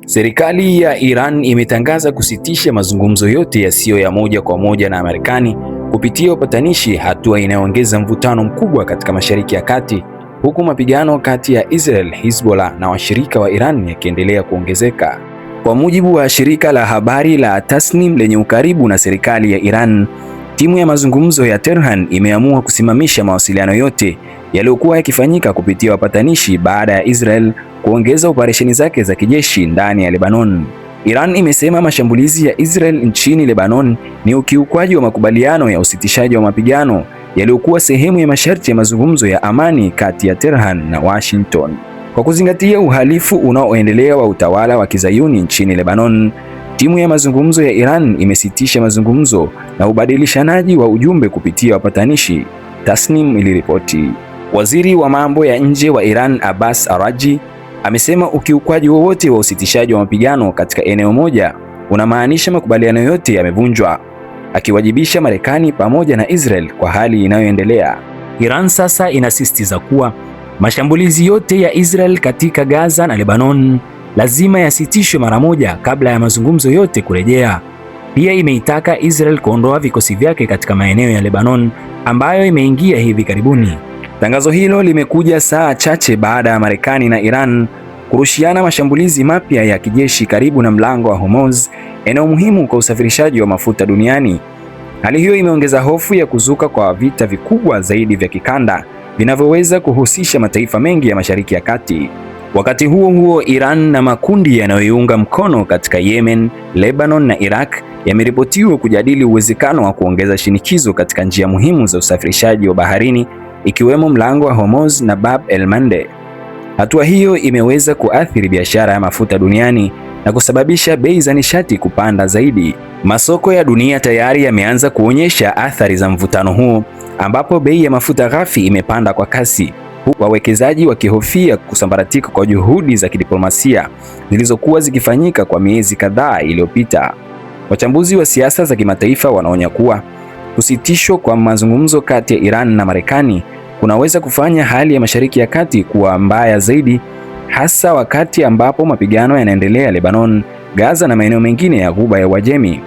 Serikali ya Iran imetangaza kusitisha mazungumzo yote yasiyo ya moja kwa moja na Marekani kupitia upatanishi, hatua inayoongeza mvutano mkubwa katika Mashariki ya Kati, huku mapigano kati ya Israel, Hezbollah na washirika wa Iran yakiendelea kuongezeka. Kwa mujibu wa shirika la habari la Tasnim lenye ukaribu na serikali ya Iran, timu ya mazungumzo ya Tehran imeamua kusimamisha mawasiliano yote yaliyokuwa yakifanyika kupitia wapatanishi baada ya Israel kuongeza operesheni zake za kijeshi ndani ya Lebanon. Iran imesema mashambulizi ya Israel nchini Lebanon ni ukiukwaji wa makubaliano ya usitishaji wa mapigano yaliyokuwa sehemu ya masharti ya mazungumzo ya amani kati ya Tehran na Washington. Kwa kuzingatia uhalifu unaoendelea wa utawala wa Kizayuni nchini Lebanon, timu ya mazungumzo ya Iran imesitisha mazungumzo na ubadilishanaji wa ujumbe kupitia wapatanishi, Tasnim iliripoti. Waziri wa mambo ya nje wa Iran, Abbas Araghchi, amesema ukiukwaji wowote wa usitishaji wa mapigano katika eneo moja unamaanisha makubaliano yote yamevunjwa, akiwajibisha Marekani pamoja na Israel kwa hali inayoendelea. Iran sasa inasisitiza kuwa mashambulizi yote ya Israel katika Gaza na Lebanon lazima yasitishwe mara moja kabla ya mazungumzo yote kurejea. Pia imeitaka Israel kuondoa vikosi vyake katika maeneo ya Lebanon ambayo imeingia hivi karibuni. Tangazo hilo limekuja saa chache baada ya Marekani na Iran kurushiana mashambulizi mapya ya kijeshi karibu na mlango wa Hormuz, eneo muhimu kwa usafirishaji wa mafuta duniani. Hali hiyo imeongeza hofu ya kuzuka kwa vita vikubwa zaidi vya kikanda vinavyoweza kuhusisha mataifa mengi ya Mashariki ya Kati. Wakati huo huo, Iran na makundi yanayoiunga mkono katika Yemen, Lebanon na Iraq yameripotiwa kujadili uwezekano wa kuongeza shinikizo katika njia muhimu za usafirishaji wa baharini, ikiwemo mlango wa Hormuz na Bab el-Mandeb. Hatua hiyo imeweza kuathiri biashara ya mafuta duniani na kusababisha bei za nishati kupanda zaidi. Masoko ya dunia tayari yameanza kuonyesha athari za mvutano huo, ambapo bei ya mafuta ghafi imepanda kwa kasi, huku wawekezaji wakihofia kusambaratika kwa juhudi za kidiplomasia zilizokuwa zikifanyika kwa miezi kadhaa iliyopita. Wachambuzi wa siasa za kimataifa wanaonya kuwa kusitishwa kwa mazungumzo kati ya Iran na Marekani kunaweza kufanya hali ya Mashariki ya Kati kuwa mbaya zaidi, hasa wakati ambapo mapigano yanaendelea Lebanon, Gaza na maeneo mengine ya Ghuba ya Uajemi.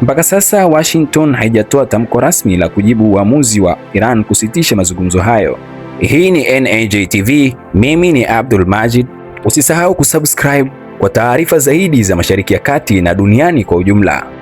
Mpaka sasa Washington haijatoa tamko rasmi la kujibu uamuzi wa Iran kusitisha mazungumzo hayo. Hii ni NAJ TV, mimi ni Abdul Majid. Usisahau kusubscribe kwa taarifa zaidi za Mashariki ya Kati na duniani kwa ujumla.